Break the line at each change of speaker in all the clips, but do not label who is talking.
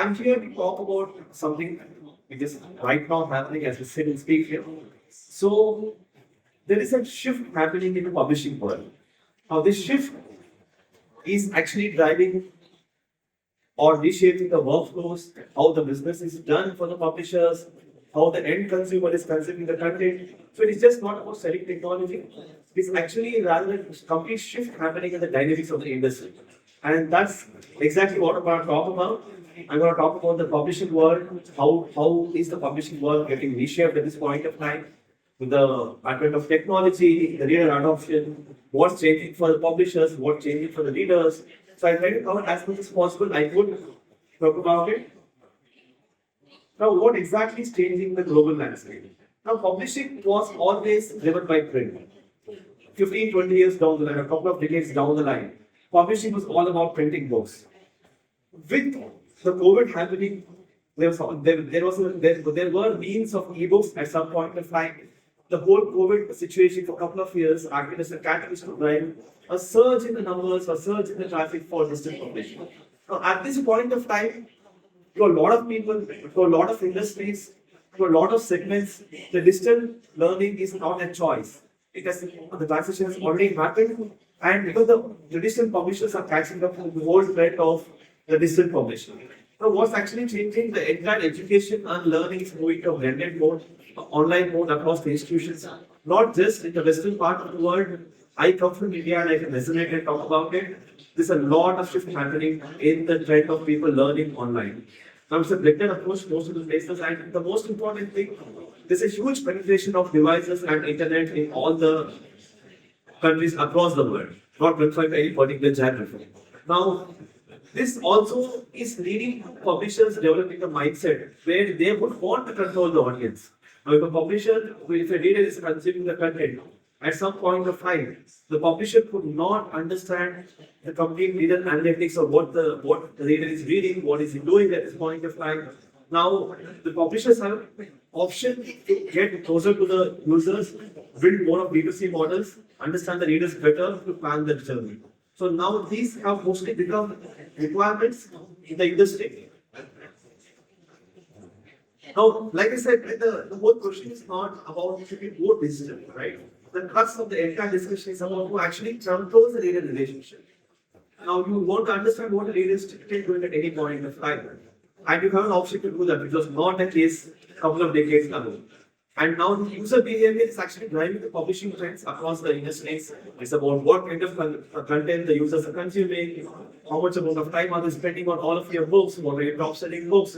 I'm here to talk about something which is right now happening as we sit and speak here. So there is a shift happening in the publishing world. Now this shift is actually driving or reshaping the workflows, how the business is done for the publishers, how the end consumer is consuming the content. So it is just not about selling technology. It's actually rather a complete shift happening in the dynamics of the industry. And that's exactly what I'm going to talk about. I'm going to talk about the publishing world, how is the publishing world getting reshaped at this point of time, with the advent of technology, the reader adoption, what's changing for the publishers, what's changing for the readers. So I try to cover as much as possible. I could talk about it. Now, what exactly is changing the global landscape? Now, publishing was always driven by print. 15, 20 years down the line, a couple of decades down the line, publishing was all about printing books. With the COVID happening, there were means of ebooks at some point of time. The whole COVID situation for a couple of years acted as a catalyst to drive a surge in the numbers, a surge in the traffic for digital publishing. Now, at this point of time, to a lot of people, to a lot of industries, to a lot of segments, the digital learning is not a choice. Because the transition has already happened, and because the traditional publishers are catching up with the whole threat of the digital publishing. So what's actually changing? The entire education and learning is moving to a blended mode, online mode across the institutions, not just in the western part of the world. I come from India and I can resonate and talk about it. There's a lot of shift happening in the trend of people learning online. Now it's a blended approach most of the places, and the most important thing, there's a huge penetration of devices and internet in all the countries across the world, not confined to any particular geography. Now, this also is leading publishers developing a mindset where they would want to control the audience. Now, if a reader is consuming the content, at some point of time, the publisher could not understand the complete reader analytics of what the reader is reading, what is he doing at this point of time. Now, the publishers have option to get closer to the users, build more of B2C models, understand the readers better to plan their journey. So now these have mostly become requirements in the industry. Now, like I said, the whole question is not about should we go digital, right? The crux of the entire discussion is about who actually controls the reader relationship. Now, you want to understand what a reader is typically doing at any point of time. And you have an option to do that, which was not the case a couple of decades ago. And now the user behavior is actually driving the publishing trends across the industries. It's about what kind of content the users are consuming, how much amount of time are they spending on all of your books, what are your top selling books.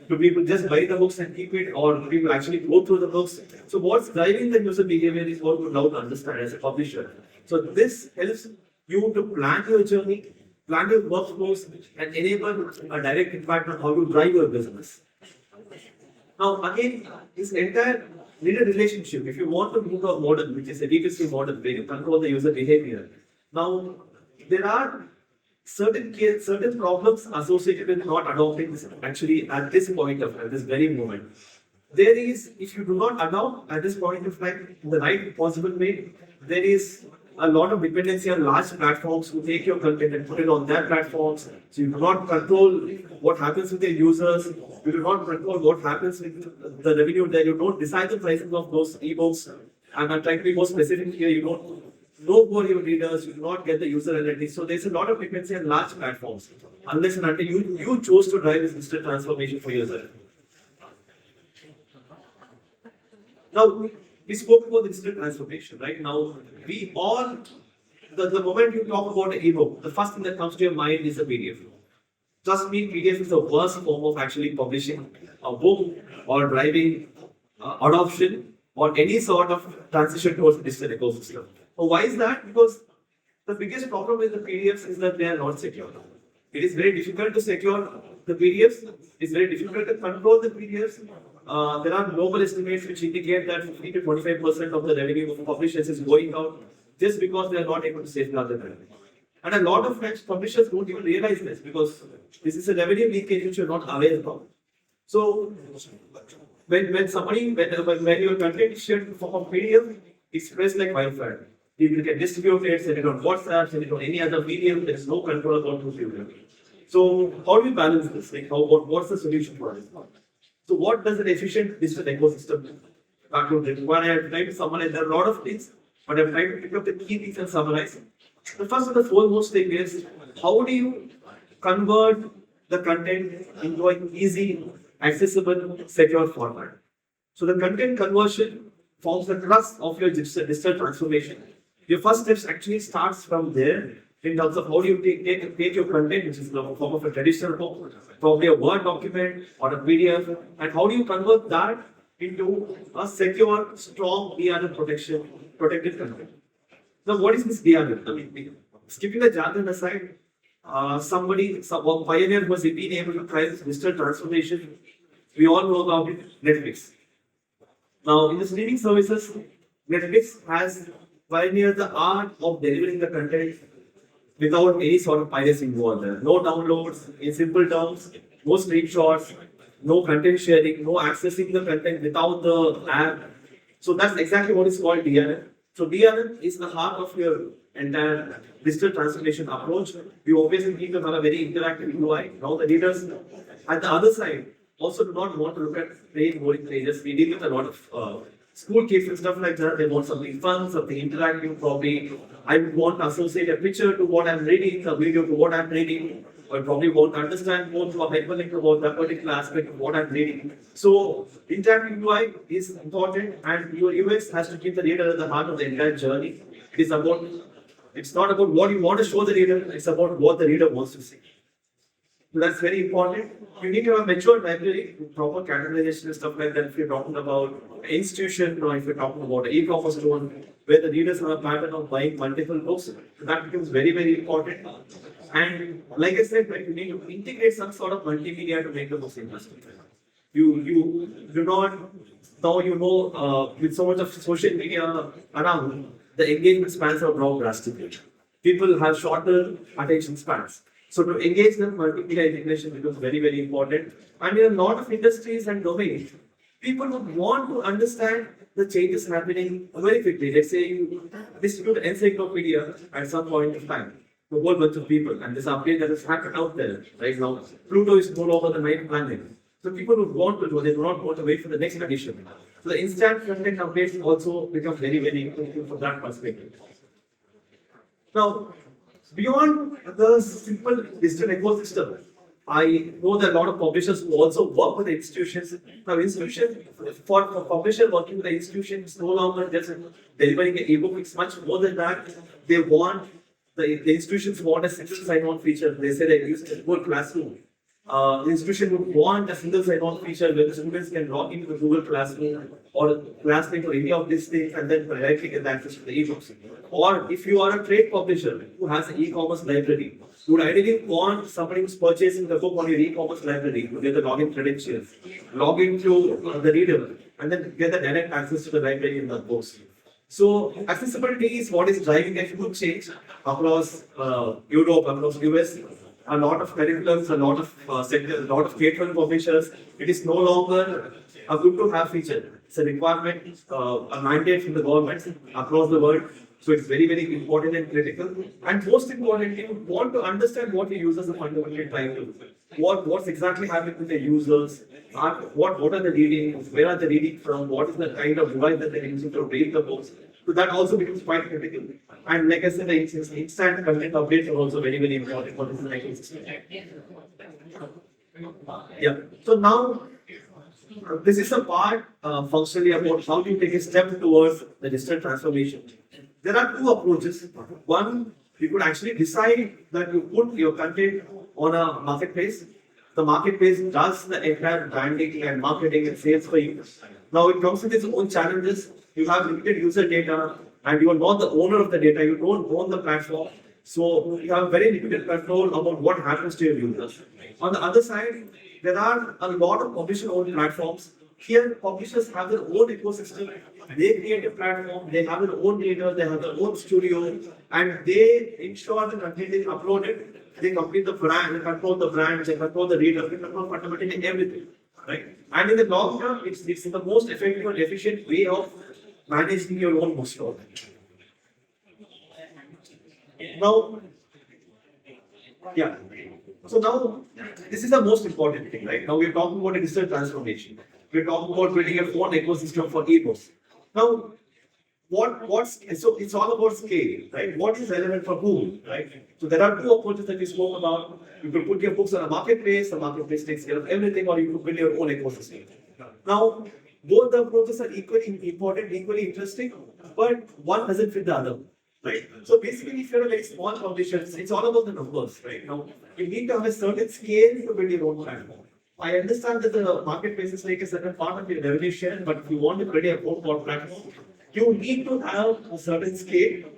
Do people just buy the books and keep it, or do people actually go through the books? So what's driving the user behavior is what we now understand as a publisher. So this helps you to plan your journey, plan your workflows, and enable a direct impact on how you drive your business. Now, again, this entire reader relationship, if you want to move to a model, which is a D2C model, where you control the user behavior, now there are certain problems associated with not adopting this actually at this point of time, this very moment. There is, if you do not adopt at this point of time in the right possible way, there is a lot of dependency on large platforms who take your content and put it on their platforms. So you do not control what happens with the users. You do not control what happens with the revenue there. You don't decide the pricing of those ebooks. And I'm trying to be more specific here. You don't know who are your readers. You do not get the user analytics. So there's a lot of dependency on large platforms. Unless and until you chose to drive this digital transformation for yourself. Now, we spoke about the digital transformation, right? Now, we all, the moment you talk about an ebook, the first thing that comes to your mind is a PDF. Trust me, PDF is the worst form of actually publishing a book or driving adoption or any sort of transition towards the digital ecosystem. So why is that? Because the biggest problem with the PDFs is that they are not secure. It is very difficult to secure the PDFs. It's very difficult to control the PDFs. There are global estimates which indicate that 50 to 25% of the revenue of publishers is going out just because they are not able to safeguard the revenue. And a lot of times publishers don't even realize this because this is a revenue leakage which you're not aware of. So when your content is shared in the form of PDF, it's spreads like wildfire. People can distribute it, send it on WhatsApp, send it on any other medium. There is no control about who's doing it. So how do we balance this? Like, what's the solution for it? So what does an efficient digital ecosystem require? I have tried to summarize. There are a lot of things, but I've tried to pick up the key things and summarize. The first and the foremost thing is, how do you convert the content into an easy, accessible, secure format? So the content conversion forms the crux of your digital transformation. Your first steps actually starts from there in terms of how do you take your content, which is in the form of a traditional book, probably a Word document or a PDF, and how do you convert that into a secure, strong DRM protected content. Now, what is this DRM? I mean, skipping the jargon aside, some pioneer who has been able to try this digital transformation. We all know about it, Netflix. Now, in the streaming services, Netflix has pioneered the art of delivering the content without any sort of piracy involved. No downloads, in simple terms, no screenshots, no content sharing, no accessing the content without the app. So that's exactly what is called DRM. So DRM is the heart of your entire digital transformation approach. You obviously need to have a very interactive UI. Now the readers at the other side also do not want to look at plain boring pages. We deal with a lot of school kids and stuff like that. They want something fun, something interactive. Probably I would want to associate a picture to what I'm reading, a video to what I'm reading, or probably won't understand more to a hyperlink about that particular aspect of what I'm reading. So interactive UI is important, and your UX has to keep the reader at the heart of the entire journey. It's not about what you want to show the reader, it's about what the reader wants to see. So that's very important. You need to have a mature library, proper categorization and stuff like that. If you're talking about institution, or if you're talking about an e-commerce store, where the readers have a pattern of buying multiple books, that becomes very, very important. And like I said, right, you need to integrate some sort of multimedia to make the books interesting. You do not with so much of social media around, the engagement spans are dropped drastically. People have shorter attention spans. So to engage them, multimedia integration becomes very, very important. And in a lot of industries and domains, people would want to understand the changes happening very quickly. Let's say you distribute an encyclopedia at some point of time to a whole bunch of people, and this update that has happened out there right now. Pluto is no longer the ninth planet. So people would want to do, they do not want to wait for the next edition. So the instant content updates also become very, very important from that perspective. Now, beyond the simple digital ecosystem, I know that a lot of publishers who also work with the institutions. Now, for publisher working with the institution, it's no longer just delivering an ebook, it's much more than that. They want, the institutions want a single sign-on feature. They say they use a Google Classroom. The institution would want a single sign-on feature where the students can log into the Google Classroom or Classmate or any of these things and then directly get access to the ebooks. Or if you are a trade publisher who has an e-commerce library, you would ideally want somebody who's purchasing the book on your e-commerce library to get the login credentials, log into the reader, and then get the direct access to the library in the books. So accessibility is what is driving a huge change across Europe, across US. A lot of curriculums, a lot of sectors, a lot of K-12 publishers. It is no longer a good to have feature. It's a requirement, a mandate from the government across the world. So it's very, very important and critical. And most importantly, you want to understand what your users are fundamentally trying to do. What's exactly happening with the users? What are they reading? Where are they reading from? What is the kind of device that they're using to read the books? So that also becomes quite critical. And like I said, the instant content updates are also very, very important for this ecosystem. Yeah. So now, this is a part functionally about how do you take a step towards the digital transformation. There are two approaches. One, you could actually decide that you put your content on a marketplace. The marketplace does the entire branding and marketing and sales for you. Now it comes with its own challenges. You have limited user data and you are not the owner of the data. You don't own the platform. So you have very limited control about what happens to your users. On the other side, there are a lot of publisher-owned platforms. Here, publishers have their own ecosystem. They create a platform, they have their own data, they have their own studio, and they ensure the content is uploaded. They complete the brand, they control the brand, they control the reader, they control fundamentally everything. Right? And in the long term, it's the most effective and efficient way of managing your own bookstore. Now, yeah. So now, this is the most important thing, right? Now we're talking about a digital transformation. We're talking about building a phone ecosystem for ebooks. Now, so it's all about scale, right? What is relevant for whom, right? So there are two approaches that we spoke about. You could put your books on a marketplace, the marketplace takes care of everything, or you could build your own ecosystem. Now, both the approaches are equally important, equally interesting, but one doesn't fit the other. Right. So basically, if you're a very small publisher, it's all about the numbers, right? Now, you need to have a certain scale to build your own platform. I understand that the marketplaces take a certain part of your revenue share, but if you want to build your own platform, you need to have a certain scale.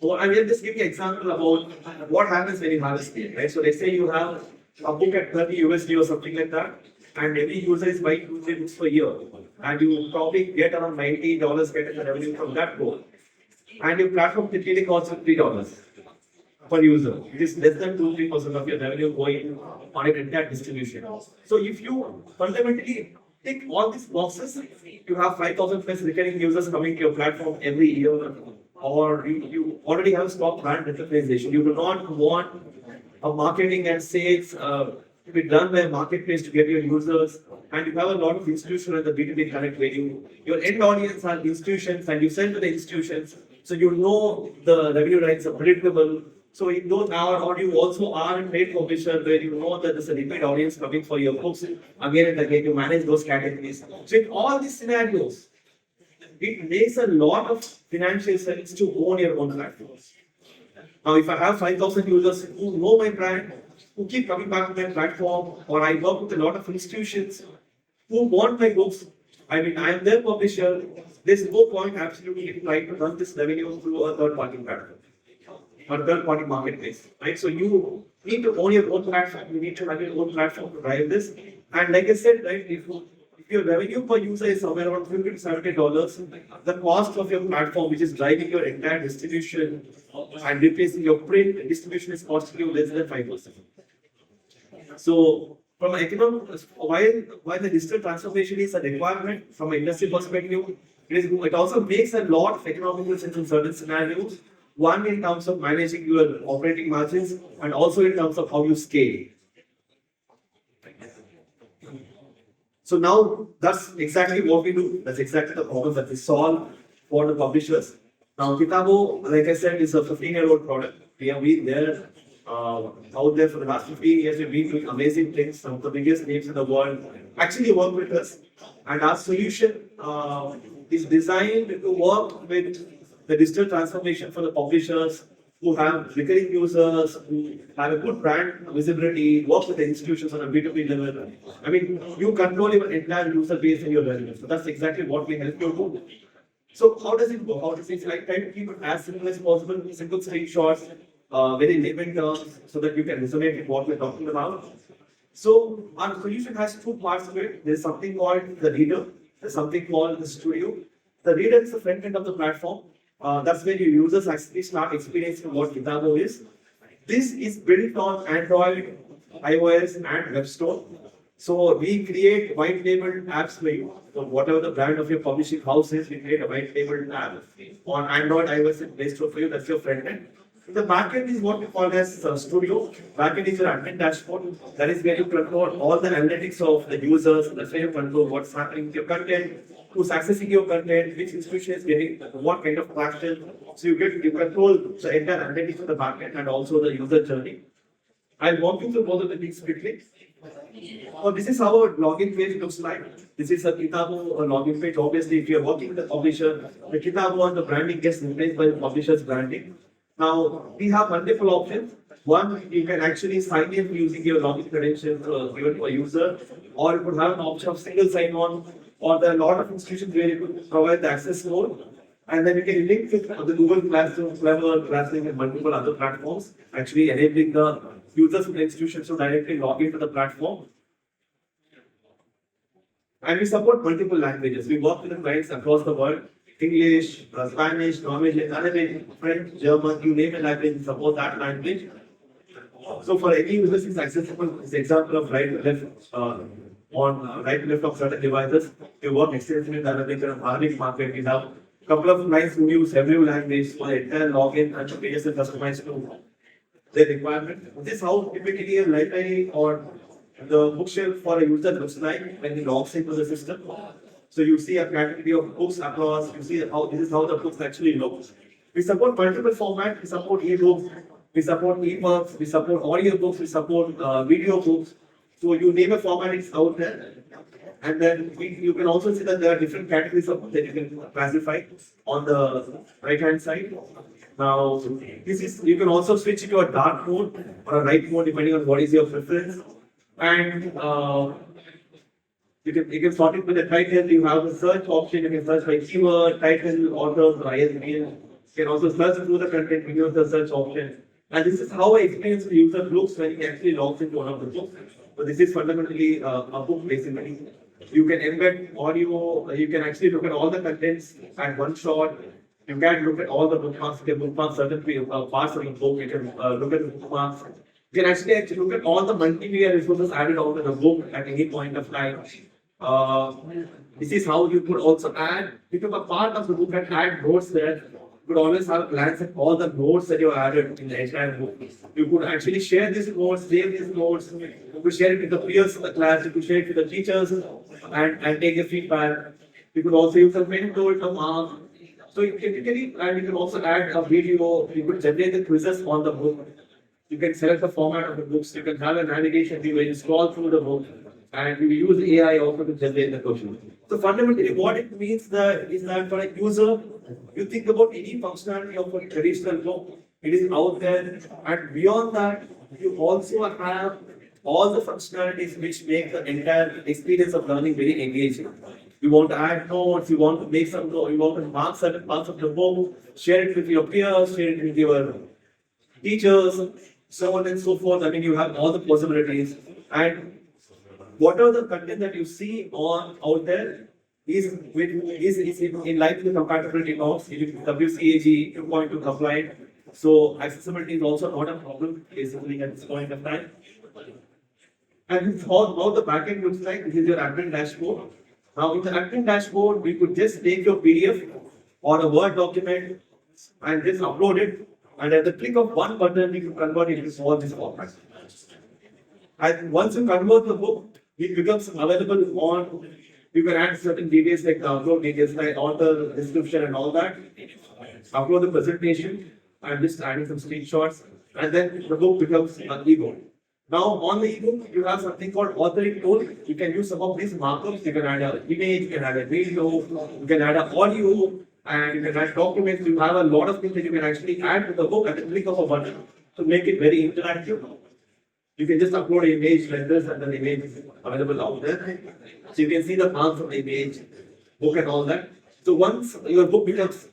So I will just give you an example about what happens when you have a scale, right? So let's say you have a book at 30 USD or something like that, and every user is buying 2-3 books per year, and you probably get around $90 getting the revenue from that book. And your platform typically costs you $3 per user. It is less than 2-3% of your revenue going on an entire distribution. So if you fundamentally tick all these boxes, you have 5,000 plus recurring users coming to your platform every year, or you already have strong brand recognition. You do not want a marketing and sales to be done by a marketplace to get your users, and you have a lot of institutions in the B2B connect where your end audience are institutions and you sell to the institutions. So you know the revenue lines are predictable. So in those are, or you also are a trade publisher where you know that there's a repeat audience coming for your books again and again. You manage those categories. So in all these scenarios, it makes a lot of financial sense to own your own platforms. Now, if I have 5,000 users who know my brand, who keep coming back to my platform, or I work with a lot of institutions who want my books, I mean, I am their publisher, there's no point absolutely trying to run this revenue through a third party platform or third party marketplace, right? So you need to own your own platform, you need to have your own platform to drive this. And like I said, right, if your revenue per user is somewhere around $50 to $70, the cost of your platform, which is driving your entire distribution and replacing your print distribution, is costing you less than 5%. So from an economic, while the digital transformation is a requirement from an industry perspective, it also makes a lot of economical sense in certain scenarios. One, in terms of managing your operating margins, and also in terms of how you scale. So now that's exactly what we do. That's exactly the problem that we solve for the publishers. Now, KITABOO, like I said, is a 15-year-old product. We have been there, out there for the last 15 years. We've been doing amazing things. Some of the biggest names in the world actually work with us. And our solution is designed to work with the digital transformation for the publishers who have recurring users, who have a good brand visibility, work with the institutions on a B2B level. I mean, you control your entire user base and your revenue. So that's exactly what we help you do. So how does it go? How does it like try to keep it as simple as possible, simple screenshots, very layman terms, so that you can resonate with what we're talking about. So our solution has two parts to it. There's something called the reader. There's something called the studio. The reader is the front end of the platform. That's where your users actually start experiencing what KITABOO is. This is built on Android, iOS, and Web Store. So we create white labeled apps for you. So whatever the brand of your publishing house is, we create a white labeled app on Android, iOS, and Play Store for you. That's your front end. The backend is what we call as Studio. Backend is your admin dashboard. That is where you control all the analytics of the users. That's where you control what's happening with your content, who's accessing your content, which institution is getting what kind of traction. So you control the entire analytics of the backend and also the user journey. I'll walk you through both of the things quickly. So this is how our login page looks like. This is a KITABOO login page. Obviously, if you're working with the publisher, the KITABOO and the branding gets replaced by the publisher's branding. Now, we have multiple options. One, you can actually sign in using your login credentials given to a user, or you could have an option of single sign-on, or there are a lot of institutions where you could provide the access code, and then you can link with the Google Classroom, Clever, Classroom, and multiple other platforms, actually enabling the users of the institutions to directly log into the platform. And we support multiple languages. We work with the clients across the world. English, Spanish, Norwegian, Arabic, French, German, you name a language, we support that language. So for any users, it's accessible. It's an example of right to left on right to left of certain devices. We work extensively in the Arabic and Arabic market. We have a couple of clients who use every language for the entire login and pages are customized to their requirement. This is how typically a library or the bookshelf for a user looks like when he logs into the system. So you see a category of books across, you see how this is how the books actually look. We support multiple formats, we support ebooks, we support ebooks, we support audio books, we support video books. So you name a format, it's out there. And then you can also see that there are different categories of books that you can classify on the right hand side. Now, this is you can also switch to a dark mode or a light mode depending on what is your preference. And you can sort it with the title. You have the search option. You can search by keyword, title, authors, or ISBN. You can also search through the content when you use the search option. And this is how an experience the user looks when he actually logs into one of the books. So this is fundamentally a book basically. You can embed audio. You can actually look at all the contents at one shot. You can look at all the bookmarks. You can bookmark certain parts of the book. You can look at the bookmarks. You can actually look at all the multimedia resources added onto the book at any point of time. This is how you could also add, become a part of the book and add notes there. You could always have a glance at all the notes that you added in the entire book. You could actually share these notes, save these notes. You could share it with the peers of the class. You could share it with the teachers and take the feedback. You could also use a pen tool to mark. So you typically, and you can also add a video. You could generate the quizzes on the book. You can select the format of the books. You can have a navigation view where you scroll through the book, and you use AI also to generate the question. So fundamentally, what it means is that for a user, you think about any functionality of a traditional book, it is out there, and beyond that, you also have all the functionalities which make the entire experience of learning very engaging. You want to add notes, you want to make some notes, you want to mark certain parts of the book, share it with your peers, share it with your teachers, so on and so forth. I mean, you have all the possibilities. And whatever the content that you see on out there is in line with the compatibility norms, WCAG 2.2 compliant. So accessibility is also not a problem basically at this point of time. And how the backend looks like. This is your admin dashboard. Now in the admin dashboard, we could just take your PDF or a Word document and just upload it. And at the click of one button, you can convert it into all these formats. And once you convert the book, it becomes available on. You can add certain details like upload details like author, description, and all that. Upload the presentation and just adding some screenshots, and then the book becomes an ebook. Now on the ebook, you have something called authoring tool. You can use some of these markups. You can add an image, you can add a video, you can add an audio, and you can add documents. You have a lot of things that you can actually add to the book at the click of a button to make it very interactive. You can just upload an image like this, and then the image is available out there. So you can see the path of the image, book, and all that. So once your book becomes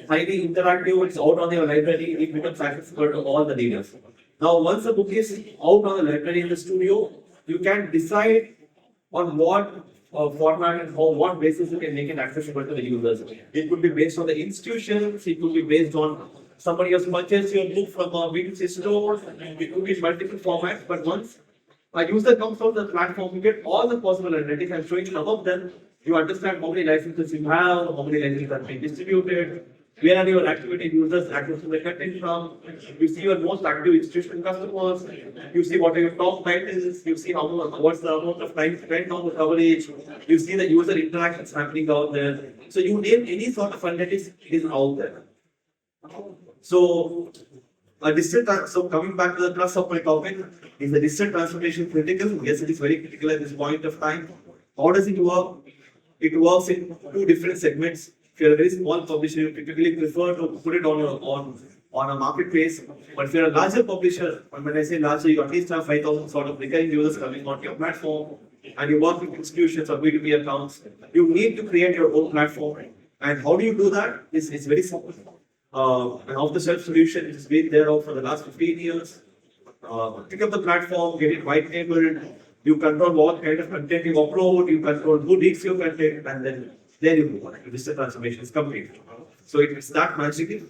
highly interactive, it's out on your library, it becomes accessible to all the readers. Now, once the book is out on the library in the studio, you can decide on what format and what basis you can make it accessible to the users. It could be based on the institutions, it could be based on somebody has purchased your book from a B2C store, it could be multiple formats, but once a user comes on the platform, you get all the possible analytics. I'm showing some of them. You understand how many licenses you have, how many licenses are being distributed, where are your activity users accessing the content from, you see your most active institutional customers, you see what are your top titles, you see what's the amount of time spent on the coverage, you see the user interactions happening out there. So you name any sort of analytics, it is out there. So so coming back to the crux of my topic, is the digital transformation critical? Yes, it is very critical at this point of time. How does it work? It works in two different segments. If you're a very small publisher, you typically prefer to put it on a marketplace. But if you're a larger publisher, and when I say larger, you at least have 5,000 sort of recurring users coming onto your platform, and you work with institutions or B2B accounts, you need to create your own platform. And how do you do that? It's very simple. An off-the-shelf solution which has been there for the last 15 years. Pick up the platform, get it white labeled, you control what kind of content you upload, you control who reads your content, and then you move on. Digital transformation is complete. So it's that magical.